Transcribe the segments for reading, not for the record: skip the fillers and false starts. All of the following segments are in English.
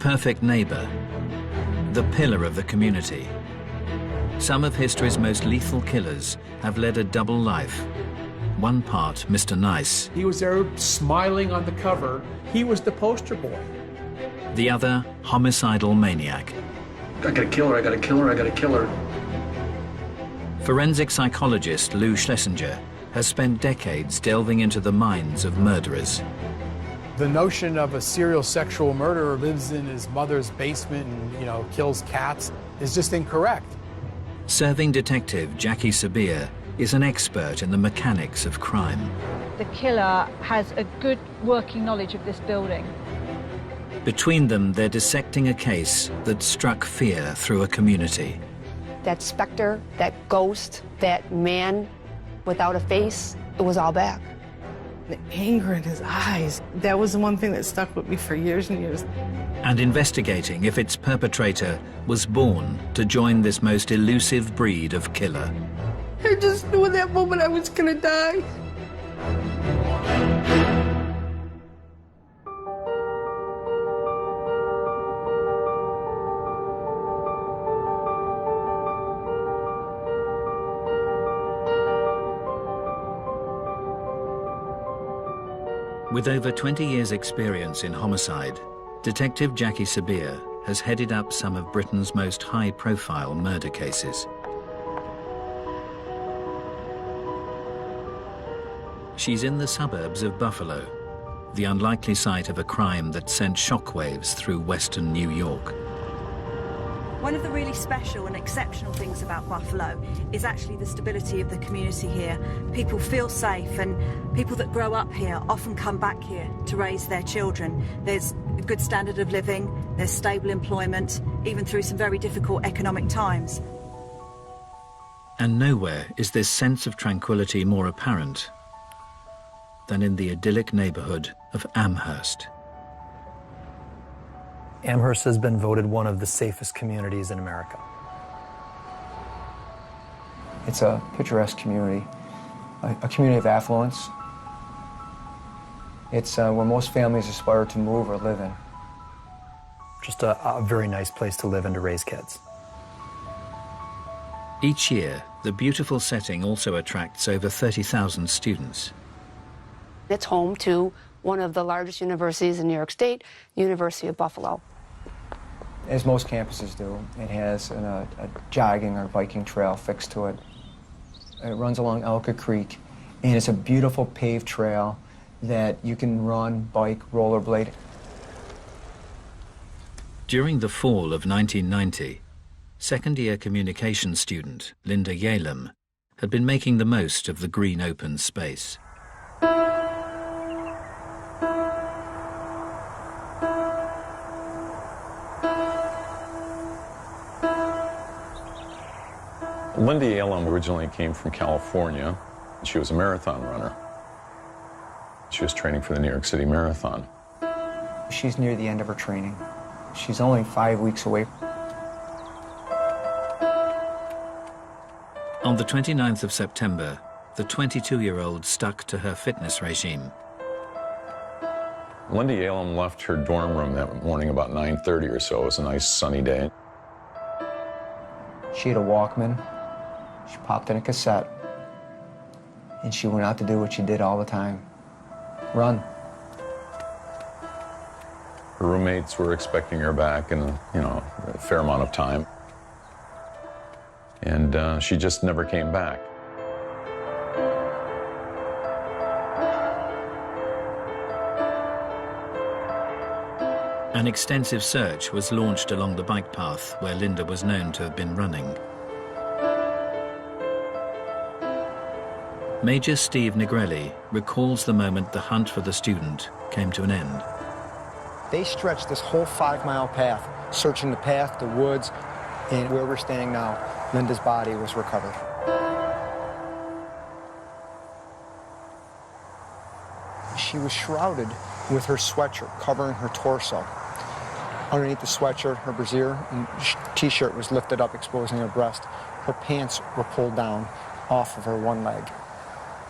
perfect neighbor, the pillar of the community. Some of history's most lethal killers have led a double life. One part Mr. Nice. He was there smiling on the cover. He was the poster boy. The other, homicidal maniac. I got a killer, I got a killer, I got a killer. Forensic psychologist Lou Schlesinger has spent decades delving into the minds of murderers. The notion of a serial sexual murderer lives in his mother's basement and, kills cats is just incorrect. Serving detective Jackie Sabir is an expert in the mechanics of crime. The killer has a good working knowledge of this building. Between them, they're dissecting a case that struck fear through a community. That specter, that ghost, that man without a face, it was all back. The anger in his eyes, that was the one thing that stuck with me for years and years. And investigating if its perpetrator was born to join this most elusive breed of killer. I just knew in that moment I was gonna die. With over 20 years' experience in homicide, Detective Jackie Sabir has headed up some of Britain's most high-profile murder cases. She's in the suburbs of Buffalo, the unlikely site of a crime that sent shockwaves through western New York. One of the really special and exceptional things about Buffalo is actually the stability of the community here. People feel safe, and people that grow up here often come back here to raise their children. There's a good standard of living, there's stable employment, even through some very difficult economic times. And nowhere is this sense of tranquility more apparent than in the idyllic neighborhood of Amherst. Amherst has been voted one of the safest communities in America. It's a picturesque community, a community of affluence. It's where most families aspire to move or live in. Just a very nice place to live and to raise kids. Each year, the beautiful setting also attracts over 30,000 students. It's home to one of the largest universities in New York State, University of Buffalo. As most campuses do, it has a jogging or biking trail fixed to it. It runs along Elka Creek, and it's a beautiful paved trail that you can run, bike, rollerblade. During the fall of 1990, second-year communications student Linda Yalem had been making the most of the green open space. Linda Yalem originally came from California. She was a marathon runner. She was training for the New York City Marathon. She's near the end of her training. She's only 5 weeks away. On the 29th of September, the 22-year-old stuck to her fitness regime. Linda Yalem left her dorm room that morning about 9:30 or so. It was a nice sunny day. She had a Walkman. She popped in a cassette, and she went out to do what she did all the time, run. Her roommates were expecting her back in a fair amount of time, and she just never came back. An extensive search was launched along the bike path where Linda was known to have been running. Major Steve Negrelli recalls the moment the hunt for the student came to an end. They stretched this whole 5-mile path, searching the path, the woods, and where we're standing now, Linda's body was recovered. She was shrouded with her sweatshirt covering her torso. Underneath the sweatshirt, her brassiere and t-shirt was lifted up, exposing her breast. Her pants were pulled down off of her one leg.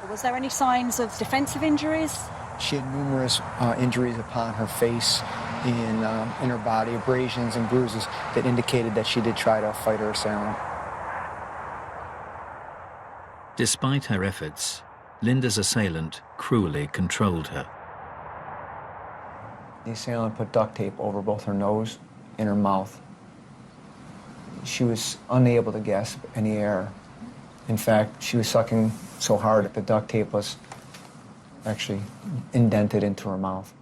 Was there any signs of defensive injuries? She had numerous injuries upon her face, in her body, abrasions and bruises that indicated that she did try to fight her assailant. Despite her efforts, Linda's assailant cruelly controlled her. The assailant put duct tape over both her nose and her mouth. She was unable to gasp any air. In fact, she was sucking so hard that the duct tape was actually indented into her mouth.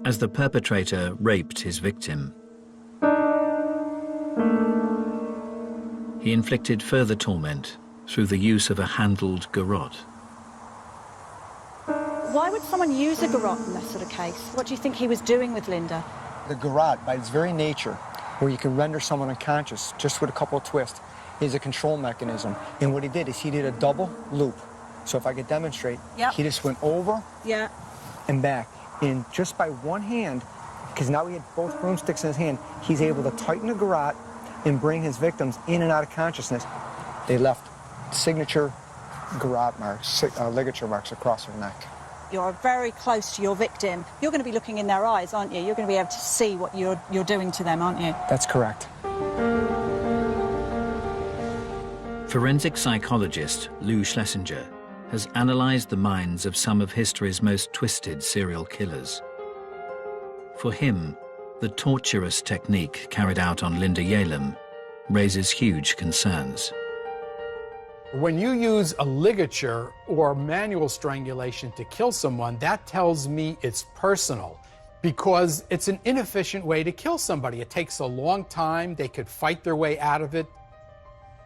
As the perpetrator raped his victim, he inflicted further torment through the use of a handled garrote. Why would someone use a garrote in that sort of case? What do you think he was doing with Linda? The garrote, by its very nature, where you can render someone unconscious just with a couple of twists, is a control mechanism. And what he did is he did a double loop. So if I could demonstrate, he just went over and back. And just by one hand, because now he had both broomsticks in his hand, he's able to tighten the garrote and bring his victims in and out of consciousness. They left signature garrote marks, ligature marks across her neck. You're very close to your victim. You're going to be looking in their eyes, aren't you? You're going to be able to see what you're doing to them, aren't you? That's correct. Forensic psychologist Lou Schlesinger has analyzed the minds of some of history's most twisted serial killers. For him, the torturous technique carried out on Linda Yalem raises huge concerns. When you use a ligature or manual strangulation to kill someone, that tells me it's personal, because it's an inefficient way to kill somebody. It takes a long time. They could fight their way out of it.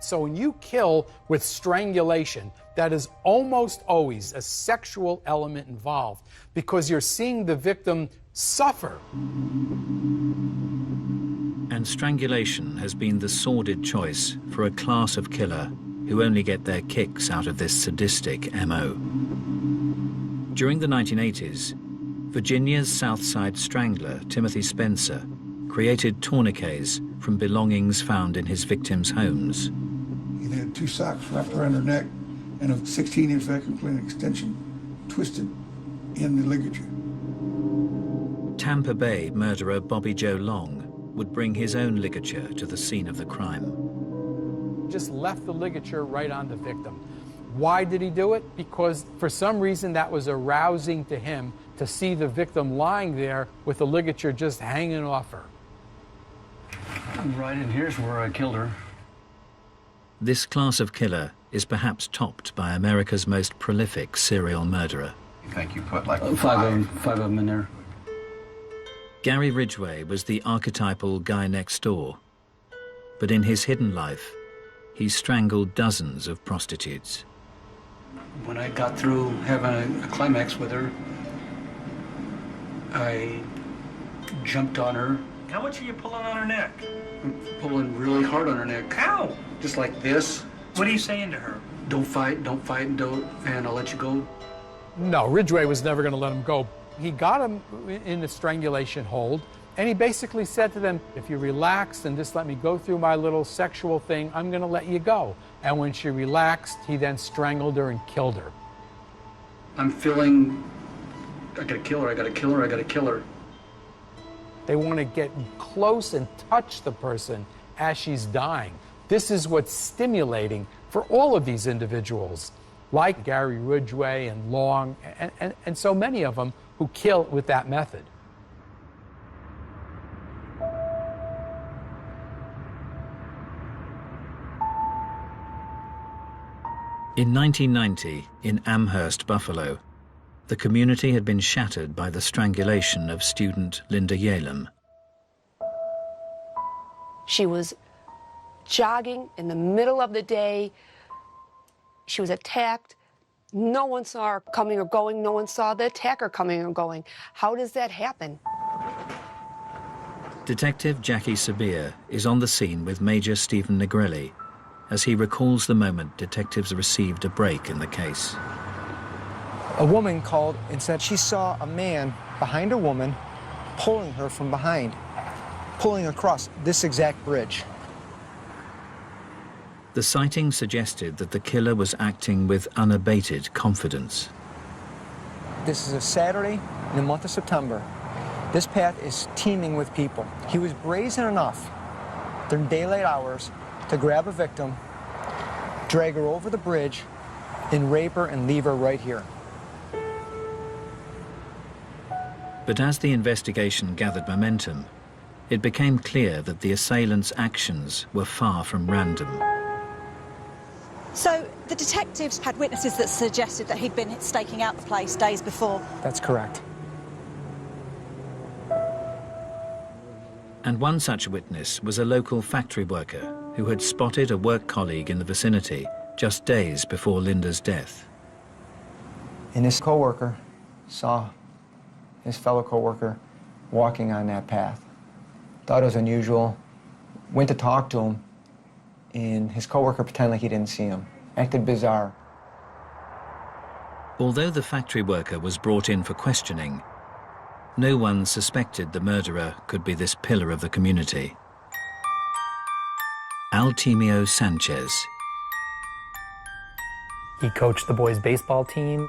So when you kill with strangulation, that is almost always a sexual element involved, because you're seeing the victim suffer. And strangulation has been the sordid choice for a class of killer who only get their kicks out of this sadistic MO. During the 1980s, Virginia's South Side strangler, Timothy Spencer, created tourniquets from belongings found in his victims' homes. He had 2 socks wrapped around her neck and a 16-inch vacuum cleaner extension twisted in the ligature. Tampa Bay murderer Bobby Joe Long would bring his own ligature to the scene of the crime. Just left the ligature right on the victim. Why did he do it? Because for some reason that was arousing to him to see the victim lying there with the ligature just hanging off her. Right in here's where I killed her. This class of killer is perhaps topped by America's most prolific serial murderer. You think you put like five of them in there? Gary Ridgway was the archetypal guy next door, but in his hidden life, he strangled dozens of prostitutes. When I got through having a climax with her, I jumped on her. How much are you pulling on her neck? I'm pulling really hard on her neck. How? Just like this. What are you saying to her? Don't fight, and I'll let you go. No, Ridgway was never going to let him go. He got him in the strangulation hold, and he basically said to them, if you relax and just let me go through my little sexual thing, I'm going to let you go. And when she relaxed, he then strangled her and killed her. I'm feeling, I gotta kill her, I gotta kill her, I gotta kill her. They want to get close and touch the person as she's dying. This is what's stimulating for all of these individuals, like Gary Ridgway and Long, and so many of them who kill with that method. In 1990, in Amherst, Buffalo, the community had been shattered by the strangulation of student Linda Yalem. She was jogging in the middle of the day. She was attacked. No one saw her coming or going. No one saw the attacker coming or going. How does that happen? Detective Jackie Sabir is on the scene with Major Stephen Negrelli as he recalls the moment detectives received a break in the case. A woman called and said she saw a man behind a woman pulling her from behind, pulling across this exact bridge. The sighting suggested that the killer was acting with unabated confidence. This is a Saturday in the month of September. This path is teeming with people. He was brazen enough during daylight hours to grab a victim, drag her over the bridge, and rape her and leave her right here. But as the investigation gathered momentum, it became clear that the assailant's actions were far from random. So the detectives had witnesses that suggested that he'd been staking out the place days before. That's correct. And one such witness was a local factory worker who had spotted a work colleague in the vicinity just days before Linda's death. And this co-worker saw his fellow co-worker walking on that path. Thought it was unusual, went to talk to him, and his co-worker pretended like he didn't see him. Acted bizarre. Although the factory worker was brought in for questioning, no one suspected the murderer could be this pillar of the community. Altemio Sanchez. He coached the boys' baseball team.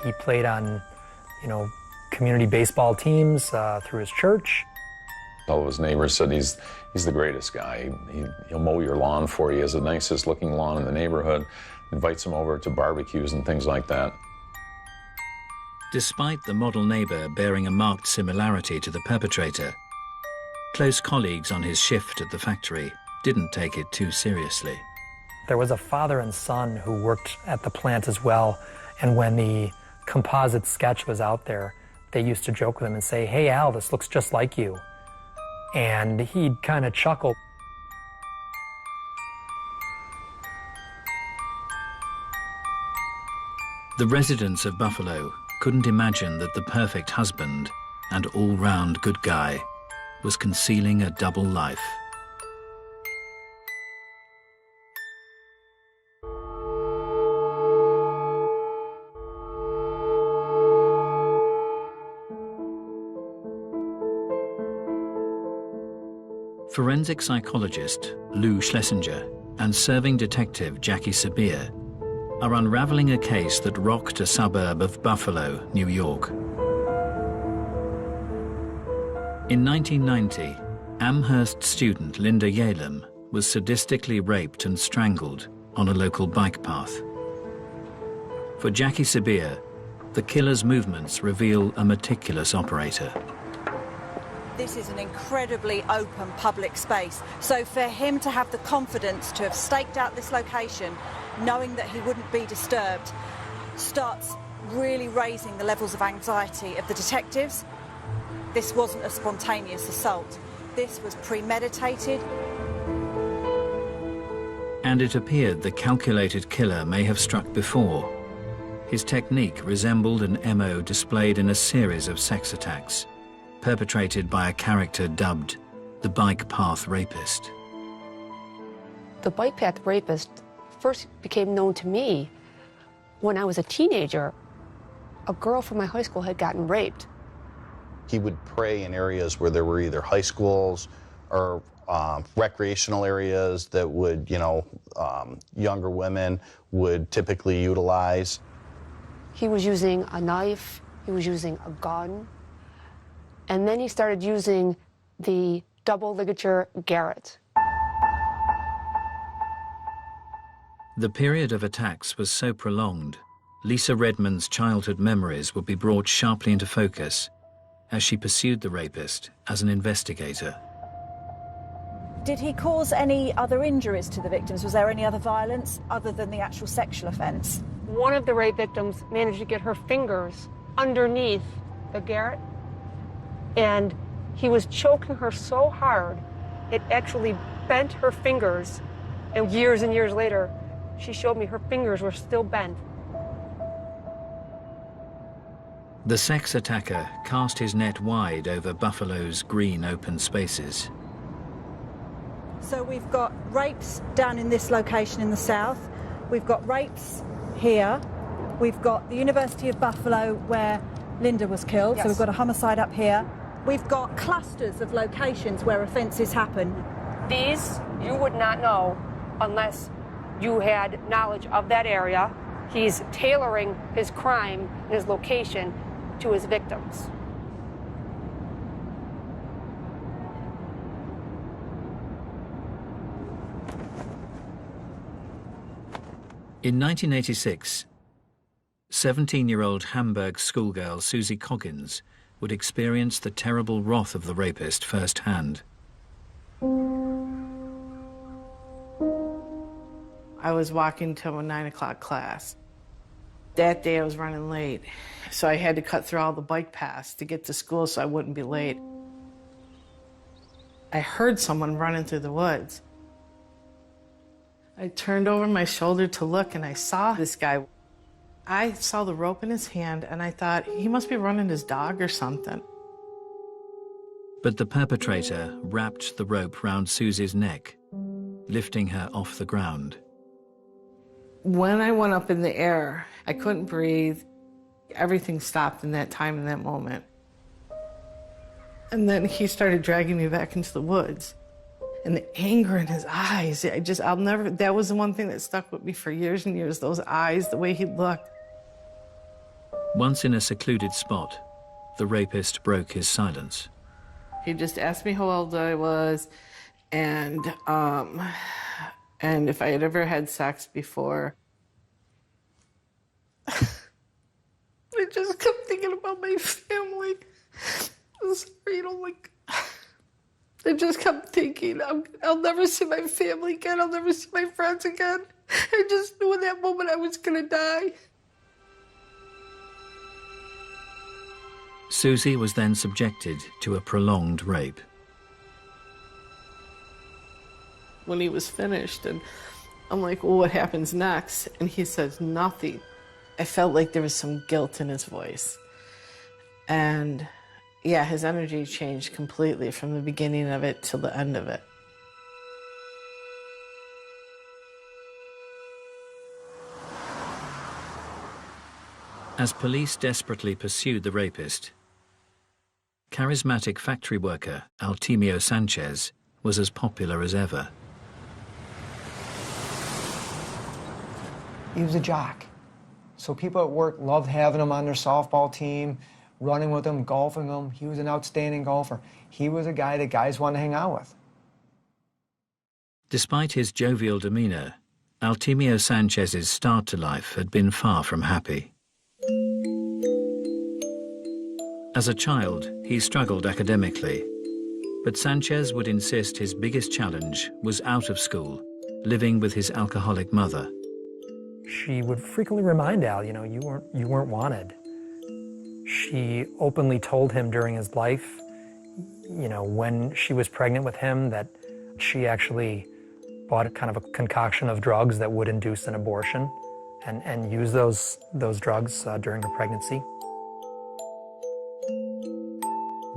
He played on, community baseball teams through his church. All of his neighbors said he's the greatest guy. He'll mow your lawn for you. He has the nicest looking lawn in the neighborhood. Invites him over to barbecues and things like that. Despite the model neighbor bearing a marked similarity to the perpetrator, close colleagues on his shift at the factory didn't take it too seriously. There was a father and son who worked at the plant as well, and when the composite sketch was out there, they used to joke with him and say, "Hey Al, this looks just like you." And he'd kind of chuckle. The residents of Buffalo couldn't imagine that the perfect husband and all-round good guy was concealing a double life. Forensic psychologist Lou Schlesinger and serving detective Jackie Sabir are unraveling a case that rocked a suburb of Buffalo, New York. In 1990, Amherst student Linda Yalem was sadistically raped and strangled on a local bike path. For Jackie Sabir, the killer's movements reveal a meticulous operator. This is an incredibly open public space, so for him to have the confidence to have staked out this location, knowing that he wouldn't be disturbed, starts really raising the levels of anxiety of the detectives. This wasn't a spontaneous assault. This was premeditated. And it appeared the calculated killer may have struck before. His technique resembled an MO displayed in a series of sex attacks, perpetrated by a character dubbed the Bike Path Rapist. The Bike Path Rapist first became known to me when I was a teenager. A girl from my high school had gotten raped. He would prey in areas where there were either high schools or recreational areas that would, younger women would typically utilize. He was using a knife, he was using a gun, and then he started using the double ligature garrote. The period of attacks was so prolonged, Lisa Redmond's childhood memories would be brought sharply into focus as she pursued the rapist as an investigator. Did he cause any other injuries to the victims? Was there any other violence other than the actual sexual offence? One of the rape victims managed to get her fingers underneath the garrote, and he was choking her so hard, it actually bent her fingers, and years later, she showed me her fingers were still bent. The sex attacker cast his net wide over Buffalo's green open spaces. So we've got rapes down in this location in the south. We've got rapes here. We've got the University of Buffalo where Linda was killed. Yes. So we've got a homicide up here. We've got clusters of locations where offences happen. These you would not know unless you had knowledge of that area. He's tailoring his crime, his location, to his victims. In 1986, 17-year-old Hamburg schoolgirl Susie Coggins would experience the terrible wrath of the rapist firsthand. I was walking to a 9 o'clock class. That day I was running late, so I had to cut through all the bike paths to get to school so I wouldn't be late. I heard someone running through the woods. I turned over my shoulder to look, and I saw this guy. I saw the rope in his hand, and I thought, he must be running his dog or something. But the perpetrator wrapped the rope round Susie's neck, lifting her off the ground. When I went up in the air, I couldn't breathe. Everything stopped in that time, in that moment. And then he started dragging me back into the woods. And the anger in his eyes, I'll never, that was the one thing that stuck with me for years and years, those eyes, the way he looked. Once in a secluded spot, the rapist broke his silence. He just asked me how old I was, and if I had ever had sex before. I just kept thinking about my family. I'm sorry, I just kept thinking, I'll never see my family again, I'll never see my friends again. I just knew in that moment I was gonna die. Susie was then subjected to a prolonged rape. When he was finished, and I'm like, well, what happens next? And he says, nothing. I felt like there was some guilt in his voice. And yeah, his energy changed completely from the beginning of it till the end of it. As police desperately pursued the rapist, charismatic factory worker Altemio Sanchez was as popular as ever. He was a jock. So people at work loved having him on their softball team, running with him, golfing him. He was an outstanding golfer. He was a guy that guys wanted to hang out with. Despite his jovial demeanor, Altemio Sanchez's start to life had been far from happy. As a child, he struggled academically, but Sanchez would insist his biggest challenge was out of school, living with his alcoholic mother. She would frequently remind Al, you know, you weren't wanted. She openly told him during his life, you know, when she was pregnant with him, that she actually bought a kind of a concoction of drugs that would induce an abortion and use those drugs during her pregnancy.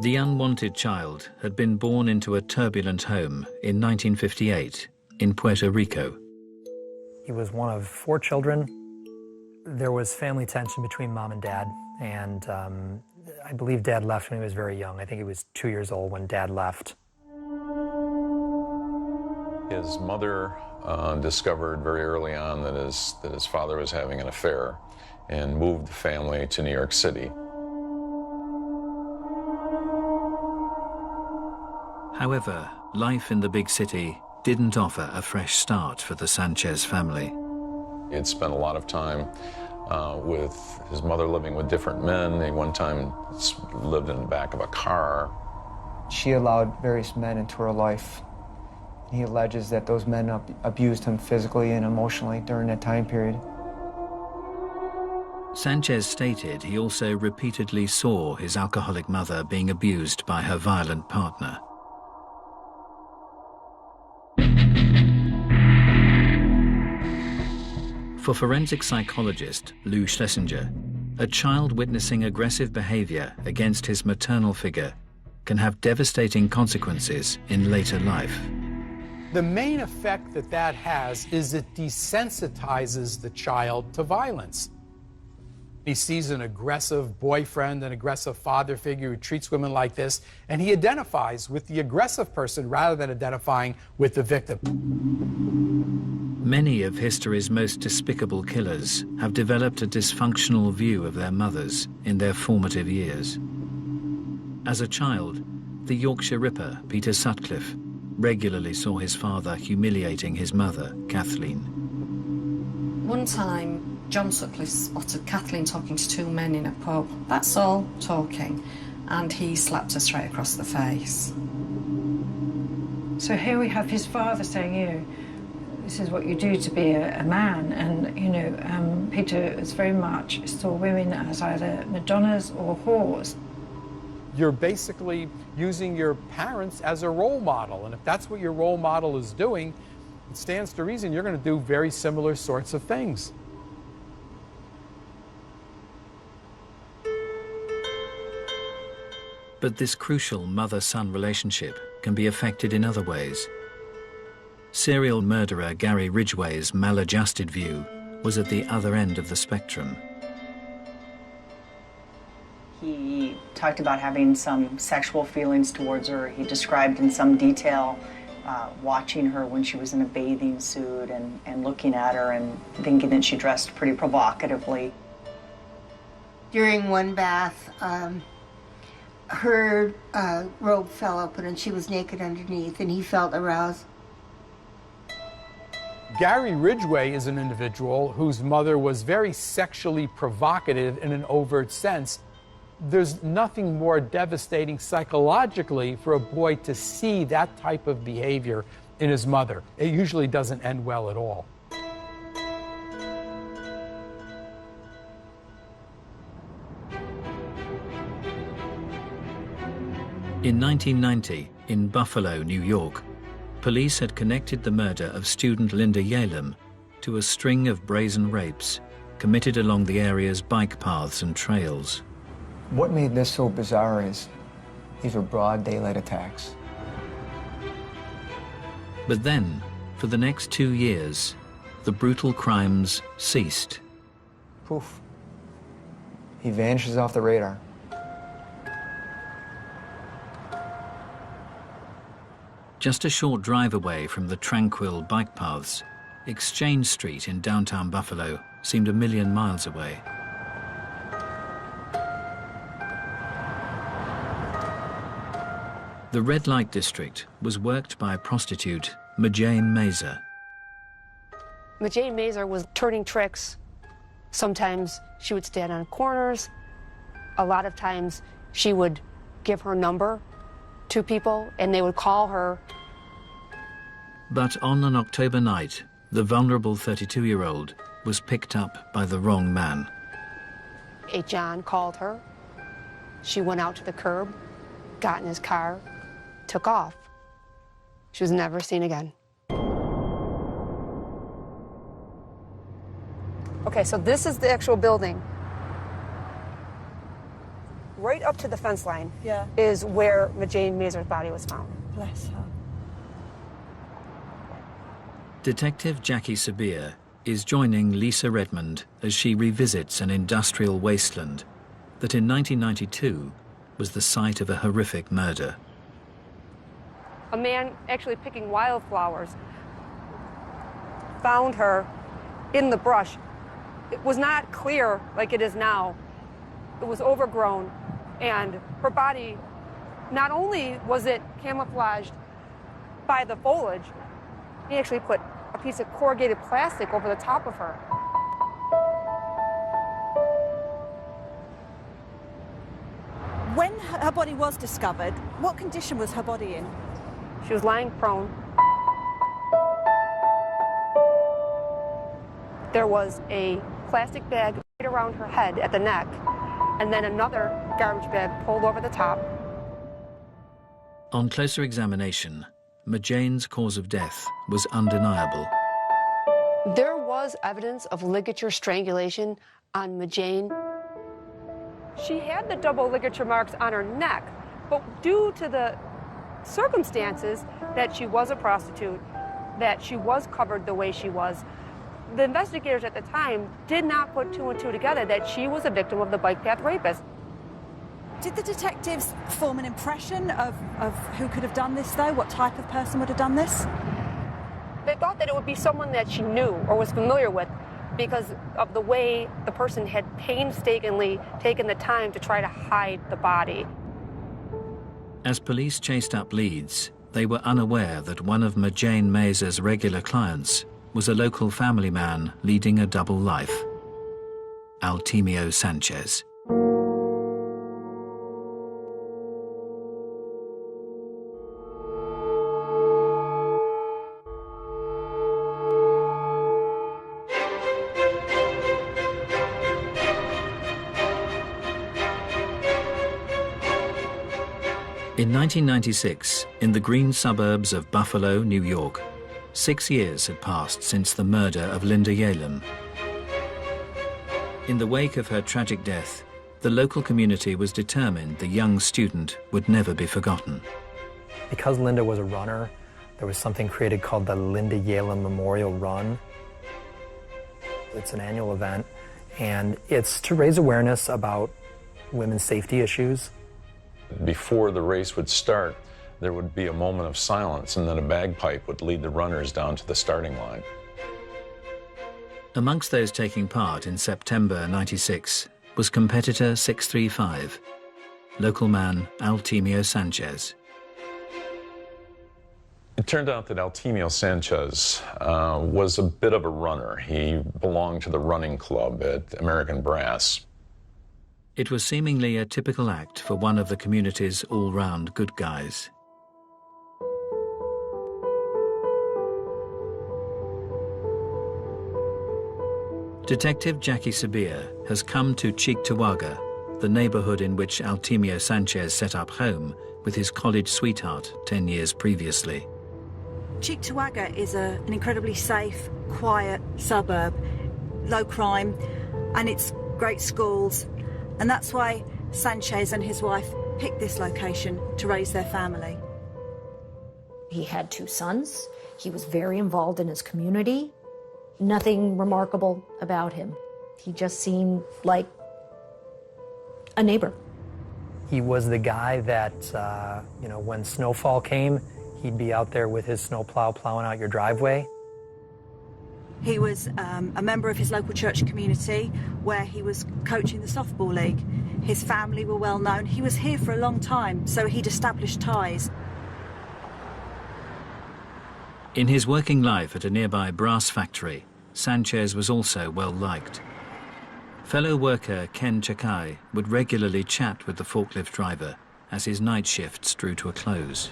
The unwanted child had been born into a turbulent home in 1958 in Puerto Rico. He was one of 4 children. There was family tension between mom and dad, and I believe dad left when he was very young. I think he was 2 years old when dad left. His mother discovered very early on that his father was having an affair and moved the family to New York City. However, life in the big city didn't offer a fresh start for the Sanchez family. He had spent a lot of time with his mother living with different men. He one time lived in the back of a car. She allowed various men into her life. He alleges that those men abused him physically and emotionally during that time period. Sanchez stated he also repeatedly saw his alcoholic mother being abused by her violent partner. For forensic psychologist Lou Schlesinger, a child witnessing aggressive behavior against his maternal figure can have devastating consequences in later life. The main effect that has is it desensitizes the child to violence. He sees an aggressive boyfriend, an aggressive father figure who treats women like this, and he identifies with the aggressive person rather than identifying with the victim. Many of history's most despicable killers have developed a dysfunctional view of their mothers in their formative years. As a child, the Yorkshire Ripper, Peter Sutcliffe, regularly saw his father humiliating his mother, Kathleen. One time, John Sutcliffe spotted Kathleen talking to two men in a pub. That's all, talking, and he slapped her straight across the face. So here we have his father saying, you know, this is what you do to be a man, and, you know, Peter is very much saw women as either Madonnas or whores. You're basically using your parents as a role model, and if that's what your role model is doing, it stands to reason you're going to do very similar sorts of things. But this crucial mother-son relationship can be affected in other ways. Serial murderer Gary Ridgway's maladjusted view was at the other end of the spectrum. He talked about having some sexual feelings towards her. He described in some detail watching her when she was in a bathing suit and looking at her and thinking that she dressed pretty provocatively. During one bath, her robe fell open and she was naked underneath, and he felt aroused. Gary Ridgway is an individual whose mother was very sexually provocative in an overt sense. There's nothing more devastating psychologically for a boy to see that type of behavior in his mother. It usually doesn't end well at all. In 1990, in Buffalo, New York, police had connected the murder of student Linda Yalem to a string of brazen rapes committed along the area's bike paths and trails. What made this so bizarre is these were broad daylight attacks. But then, for the next 2 years, the brutal crimes ceased. Poof. He vanishes off the radar. Just a short drive away from the tranquil bike paths, Exchange Street in downtown Buffalo seemed a million miles away. The red light district was worked by prostitute Majane Mazer. Majane Mazer was turning tricks. Sometimes she would stand on corners. A lot of times she would give her number to people and they would call her. But on an October night, the vulnerable 32-year-old was picked up by the wrong man. A John called her. She went out to the curb, got in his car, took off. She was never seen again. Okay, so this is the actual building. Right up to the fence line is where Majane Mazer's body was found. Bless her. Detective Jackie Sabir is joining Lisa Redmond as she revisits an industrial wasteland that in 1992 was the site of a horrific murder. A man actually picking wildflowers found her in the brush. It was not clear like it is now. It was overgrown, and her body, not only was it camouflaged by the foliage, he actually put a piece of corrugated plastic over the top of her. When her body was discovered, what condition was her body in? She was lying prone. There was a plastic bag right around her head at the neck, and then another garbage bag pulled over the top. On closer examination, Majane's cause of death was undeniable. There was evidence of ligature strangulation on Majane. She had the double ligature marks on her neck, but due to the circumstances that she was a prostitute, that she was covered the way she was, The investigators at the time did not put two and two together that she was a victim of the bike path rapist. Did the detectives form an impression of who could have done this, though? What type of person would have done this? They thought that it would be someone that she knew or was familiar with because of the way the person had painstakingly taken the time to try to hide the body. As police chased up leads, they were unaware that one of Jane Mesa's regular clients was a local family man leading a double life, Altemio Sanchez. In 1996, in the green suburbs of Buffalo, New York, 6 years had passed since the murder of Linda Yalem. In the wake of her tragic death, the local community was determined the young student would never be forgotten. Because Linda was a runner, there was something created called the Linda Yalem Memorial Run. It's an annual event, and it's to raise awareness about women's safety issues. Before the race would start, there would be a moment of silence, and then a bagpipe would lead the runners down to the starting line. Amongst those taking part in September '96 was competitor 635, local man Altemio Sanchez. It turned out that Altemio Sanchez was a bit of a runner. He belonged to the running club at American Brass. It was seemingly a typical act for one of the community's all-round good guys. Detective Jackie Sabir has come to Cheektowaga, the neighborhood in which Altemio Sanchez set up home with his college sweetheart 10 years previously. Cheektowaga is an incredibly safe, quiet suburb, low crime, and it's great schools. And that's why Sanchez and his wife picked this location to raise their family. He had 2 sons. He was very involved in his community. Nothing remarkable about him. He just seemed like a neighbor. He was the guy that, when snowfall came, he'd be out there with his snowplow plowing out your driveway. He was a member of his local church community where he was coaching the softball league. His family were well known. He was here for a long time, so he'd established ties. In his working life at a nearby brass factory, Sanchez was also well liked. Fellow worker Ken Chakai would regularly chat with the forklift driver as his night shifts drew to a close.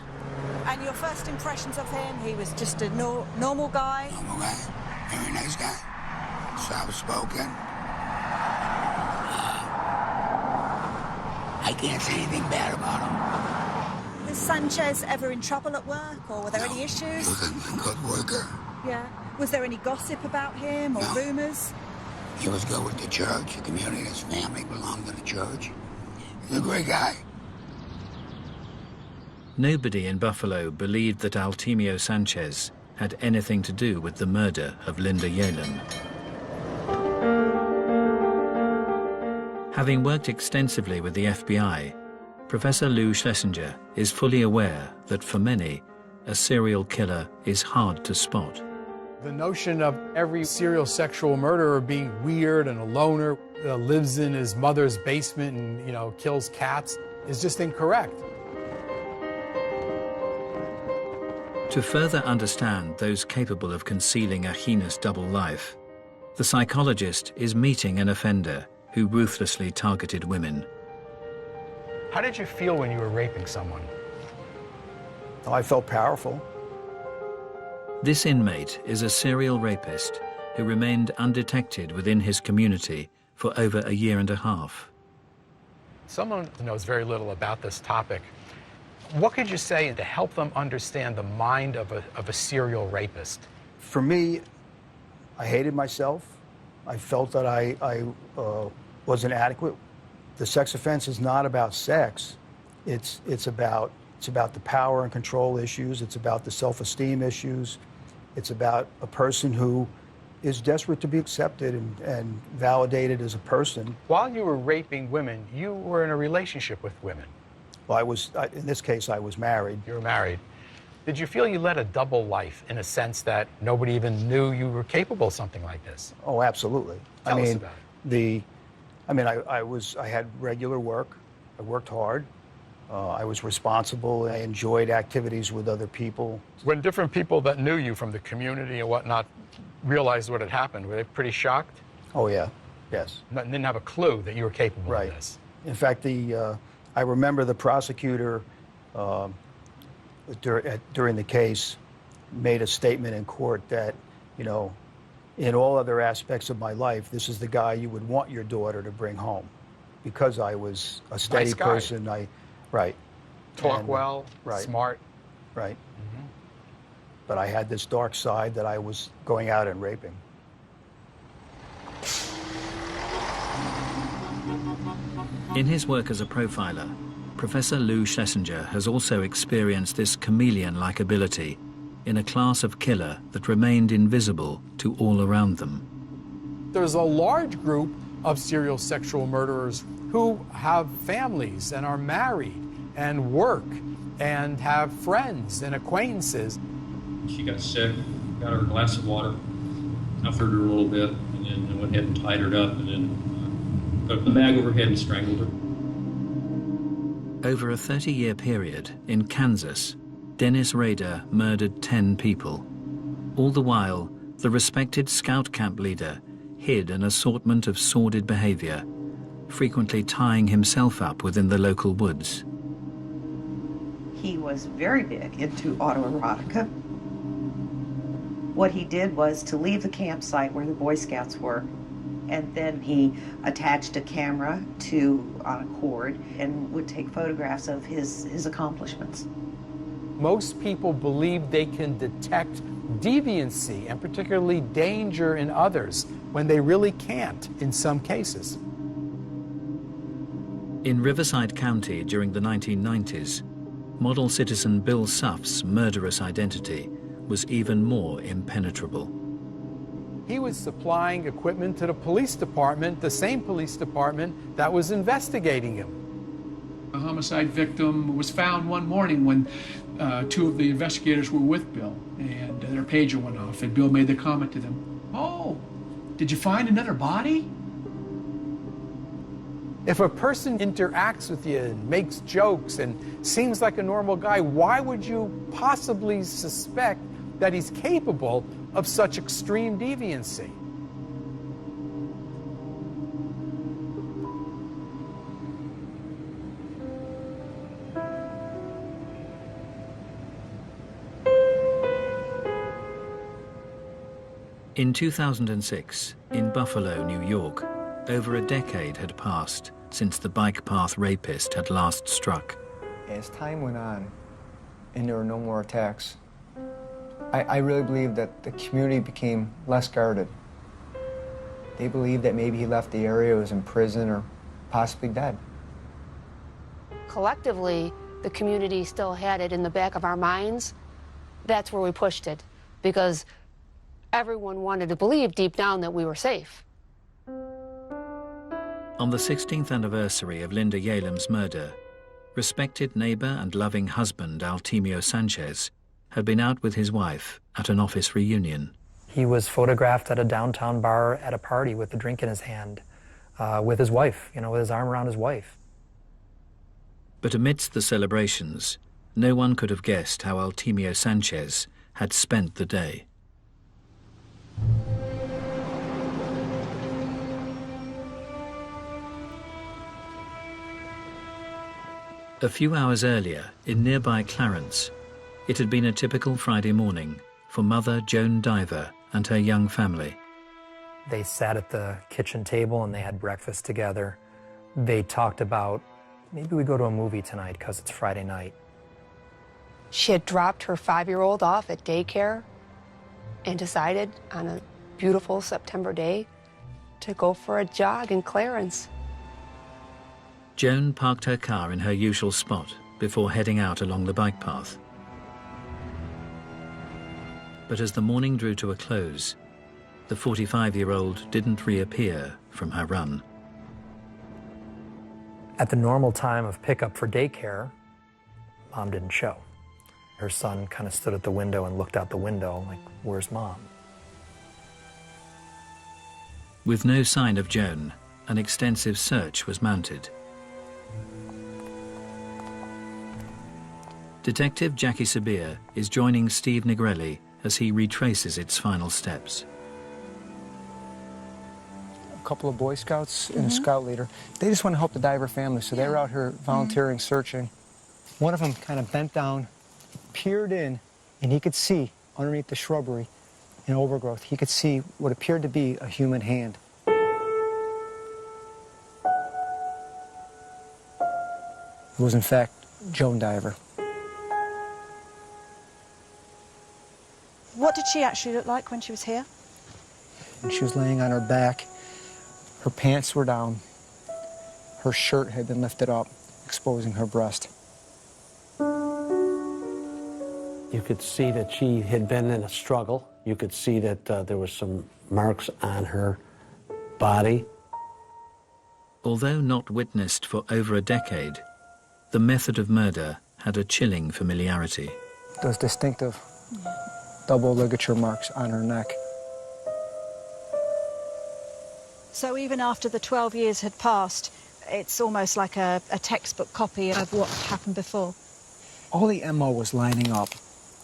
And your first impressions of him? He was just a normal guy? Normal guy. Very nice guy. Soft-spoken. I can't say anything bad about him. Was Sanchez ever in trouble at work, or were there any issues? He was a good worker. Yeah. Was there any gossip about him, or rumours? He was good with the church, the community, his family belonged to the church. He's a great guy. Nobody in Buffalo believed that Altemio Sanchez had anything to do with the murder of Linda Yalem. Having worked extensively with the FBI, Professor Lou Schlesinger is fully aware that for many, a serial killer is hard to spot. The notion of every serial sexual murderer being weird and a loner, lives in his mother's basement and, kills cats is just incorrect. To further understand those capable of concealing a heinous double life, the psychologist is meeting an offender who ruthlessly targeted women. How did you feel when you were raping someone? Oh, I felt powerful. This inmate is a serial rapist who remained undetected within his community for over a year and a half. Someone knows very little about this topic. What could you say to help them understand the mind of a serial rapist? For me, I hated myself. I felt that I wasn't adequate. The sex offense is not about sex. It's about the power and control issues. It's about the self-esteem issues. It's about a person who is desperate to be accepted and validated as a person. While you were raping women, you were in a relationship with women. Well, in this case, I was married. You were married. Did you feel you led a double life in a sense that nobody even knew you were capable of something like this? Oh, absolutely. Tell us about it. I had regular work. I worked hard. I was responsible. I enjoyed activities with other people. When different people that knew you from the community and whatnot realized what had happened, were they pretty shocked? Oh, yeah. Yes. Didn't have a clue that you were capable of this. In fact, I remember the prosecutor during the case made a statement in court that, you know, in all other aspects of my life, this is the guy you would want your daughter to bring home. Because I was a steady person, right. Talk well, smart. Right. But I had this dark side that I was going out and raping. In his work as a profiler, Professor Lou Schlesinger has also experienced this chameleon-like ability in a class of killer that remained invisible to all around them. There's a large group of serial sexual murderers who have families and are married and work and have friends and acquaintances. She got sick, got her a glass of water, comforted her a little bit, and then went ahead and tied her up, and then put the bag over her head and strangled her. Over a 30-year period in Kansas, Dennis Rader murdered 10 people. All the while, the respected scout camp leader hid an assortment of sordid behavior, frequently tying himself up within the local woods. He was very big into autoerotica. What he did was to leave the campsite where the Boy Scouts were, and then he attached a camera on a cord and would take photographs of his accomplishments. Most people believe they can detect deviancy and particularly danger in others when they really can't in some cases. In Riverside County during the 1990s, model citizen Bill Suff's murderous identity was even more impenetrable. He was supplying equipment to the police department, the same police department that was investigating him. A homicide victim was found one morning when two of the investigators were with Bill, and their pager went off, and Bill made the comment to them, "Oh, did you find another body?" If a person interacts with you and makes jokes and seems like a normal guy, why would you possibly suspect that he's capable of such extreme deviancy? In 2006, in Buffalo, New York, over a decade had passed since the bike path rapist had last struck. As time went on and there were no more attacks, I really believe that the community became less guarded. They believed that maybe he left the area, was in prison, or possibly dead. Collectively, the community still had it in the back of our minds. That's where we pushed it, because everyone wanted to believe deep down that we were safe. On the 16th anniversary of Linda Yalem's murder, respected neighbor and loving husband Altemio Sanchez had been out with his wife at an office reunion. He was photographed at a downtown bar at a party with a drink in his hand, with his wife, with his arm around his wife. But amidst the celebrations, no one could have guessed how Altemio Sanchez had spent the day. A few hours earlier, in nearby Clarence, it had been a typical Friday morning for mother Joan Diver and her young family. They sat at the kitchen table and they had breakfast together. They talked about, maybe we go to a movie tonight because it's Friday night. She had dropped her 5-year-old off at daycare and decided on a beautiful September day to go for a jog in Clarence. Joan parked her car in her usual spot before heading out along the bike path. But as the morning drew to a close, the 45-year-old didn't reappear from her run. At the normal time of pickup for daycare, Mom didn't show. Her son kind of stood at the window and looked out the window like, where's Mom? With no sign of Joan, an extensive search was mounted. Detective Jackie Sabir is joining Steve Negrelli as he retraces its final steps. A couple of Boy Scouts and a scout leader. They just want to help the diver family, so they were out here volunteering, searching. One of them kind of bent down, peered in, and he could see underneath the shrubbery and overgrowth, he could see what appeared to be a human hand. It was, in fact, Joan Diver. What did she actually look like when she was here? And she was laying on her back. Her pants were down. Her shirt had been lifted up, exposing her breast. You could see that she had been in a struggle. You could see that there were some marks on her body. Although not witnessed for over a decade, the method of murder had a chilling familiarity. Those distinctive double ligature marks on her neck. So even after the 12 years had passed, it's almost like a textbook copy of what happened before. All the MO was lining up.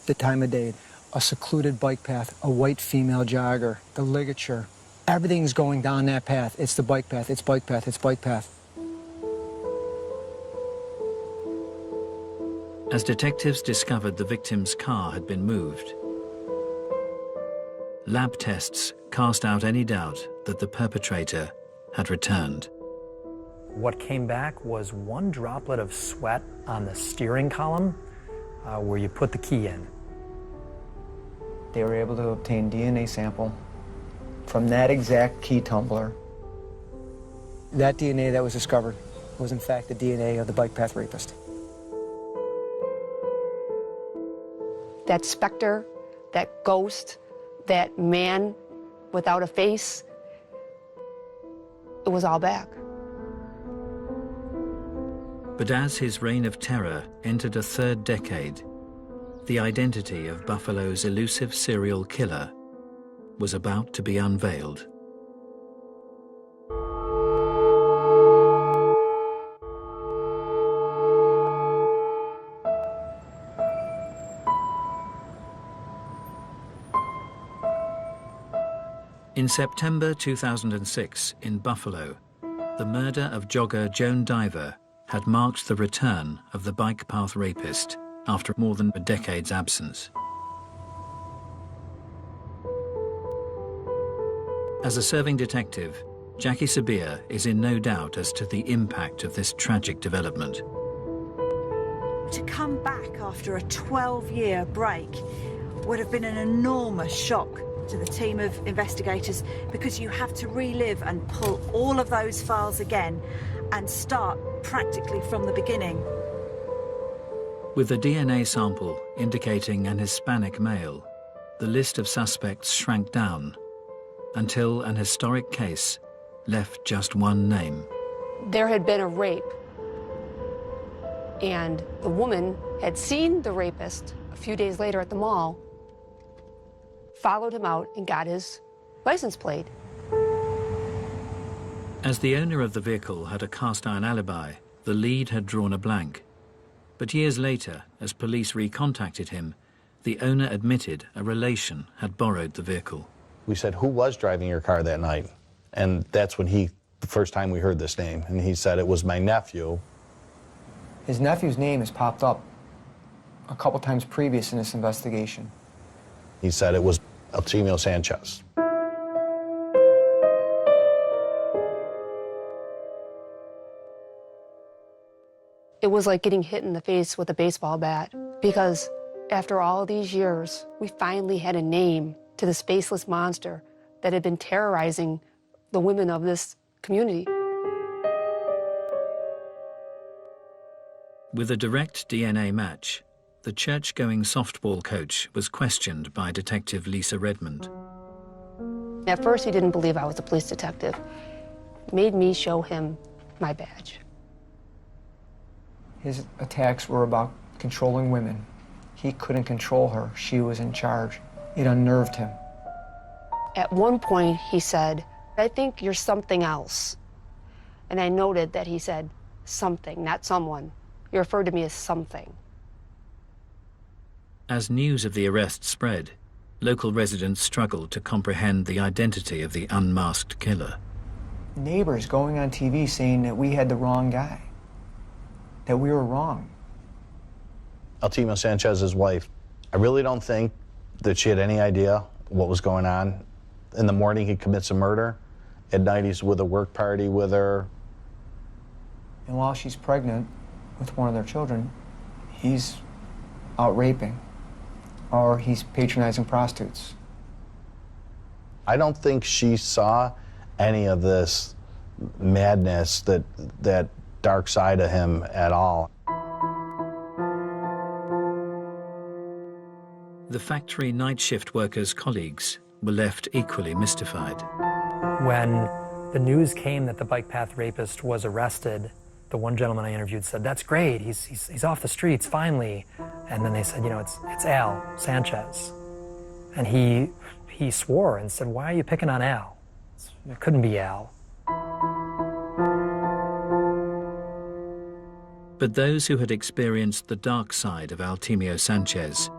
The time of day, a secluded bike path, a white female jogger, the ligature. Everything's going down that path. It's the bike path, it's bike path, it's bike path. As detectives discovered the victim's car had been moved, lab tests cast out any doubt that the perpetrator had returned. What came back was one droplet of sweat on the steering column where you put the key in. They were able to obtain DNA sample from that exact key tumbler. That DNA that was discovered was in fact the DNA of the bike path rapist. That specter, that ghost, that man without a face, it was all back. But as his reign of terror entered a third decade, the identity of Buffalo's elusive serial killer was about to be unveiled. In September 2006 in Buffalo, the murder of jogger Joan Diver had marked the return of the bike path rapist after more than a decade's absence. As a serving detective, Jackie Sabir is in no doubt as to the impact of this tragic development. To come back after a 12-year break would have been an enormous shock to the team of investigators, because you have to relive and pull all of those files again and start practically from the beginning. With a DNA sample indicating an Hispanic male, the list of suspects shrank down until an historic case left just one name. There had been a rape, and the woman had seen the rapist a few days later at the mall, followed him out and got his license plate. As the owner of the vehicle had a cast-iron alibi, the lead had drawn a blank. But years later, as police recontacted him, the owner admitted a relation had borrowed the vehicle. We said, who was driving your car that night? And that's when the first time we heard this name, and he said it was my nephew. His nephew's name has popped up a couple times previous in this investigation. He said it was Alcimio Sanchez. It was like getting hit in the face with a baseball bat, because after all of these years, we finally had a name to the spaceless monster that had been terrorizing the women of this community. With a direct DNA match, the church-going softball coach was questioned by Detective Lisa Redmond. At first, he didn't believe I was a police detective. Made me show him my badge. His attacks were about controlling women. He couldn't control her. She was in charge. It unnerved him. At one point, he said, "I think you're something else." And I noted that he said something, not someone. He referred to me as something. As news of the arrest spread, local residents struggled to comprehend the identity of the unmasked killer. Neighbors going on TV saying that we had the wrong guy, that we were wrong. Altimio Sanchez's wife, I really don't think that she had any idea what was going on. In the morning, he commits a murder. At night, he's with a work party with her. And while she's pregnant with one of their children, he's out raping, or he's patronizing prostitutes. I don't think she saw any of this madness, that dark side of him at all. The factory night shift workers' colleagues were left equally mystified. When the news came that the bike path rapist was arrested, the one gentleman I interviewed said, "That's great, he's off the streets, finally." And then they said, "You know, it's Al Sanchez." And he swore and said, "Why are you picking on Al? It couldn't be Al." But those who had experienced the dark side of Altimio Sanchez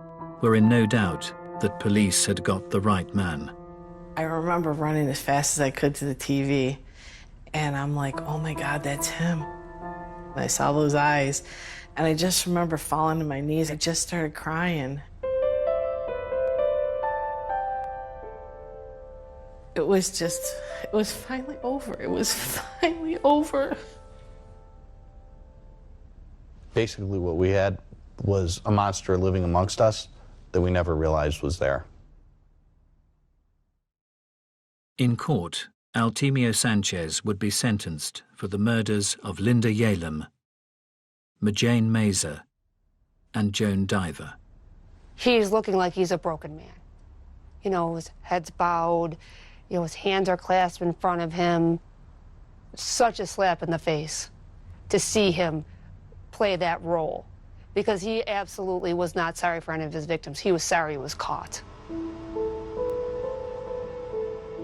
were in no doubt that police had got the right man. I remember running as fast as I could to the TV, and I'm like, "Oh my God, that's him." And I saw those eyes, and I just remember falling to my knees. I just started crying. It was finally over. It was finally over. Basically, what we had was a monster living amongst us that we never realized was there. In court, Altimio Sanchez would be sentenced for the murders of Linda Yalem, Majane Mazer, and Joan Diver. He's looking like he's a broken man. You know, his head's bowed, you know, his hands are clasped in front of him. Such a slap in the face to see him play that role, because he absolutely was not sorry for any of his victims. He was sorry he was caught.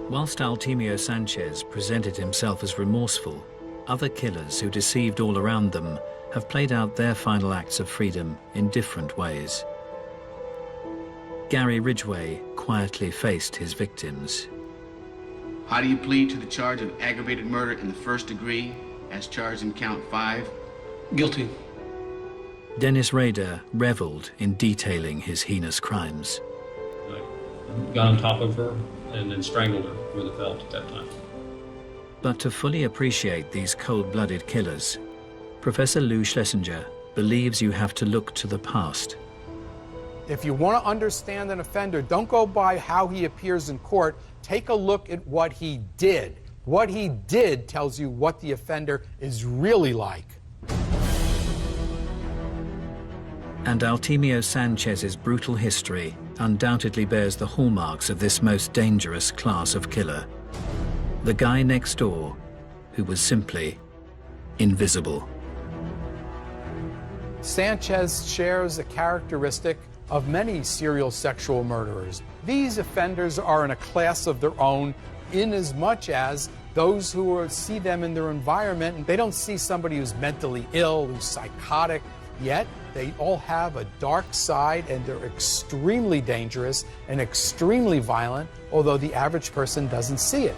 Whilst Altimio Sanchez presented himself as remorseful, other killers who deceived all around them have played out their final acts of freedom in different ways. Gary Ridgway quietly faced his victims. How do you plead to the charge of aggravated murder in the first degree, as charged in count 5? Guilty. Dennis Rader reveled in detailing his heinous crimes. I got on top of her and then strangled her with a belt at that time. But to fully appreciate these cold-blooded killers, Professor Lou Schlesinger believes you have to look to the past. If you want to understand an offender, don't go by how he appears in court. Take a look at what he did. What he did tells you what the offender is really like. And Altimio Sanchez's brutal history undoubtedly bears the hallmarks of this most dangerous class of killer. The guy next door who was simply invisible. Sanchez shares a characteristic of many serial sexual murderers. These offenders are in a class of their own, in as much as those who see them in their environment, and they don't see somebody who's mentally ill, who's psychotic, yet they all have a dark side, and they're extremely dangerous and extremely violent, although the average person doesn't see it.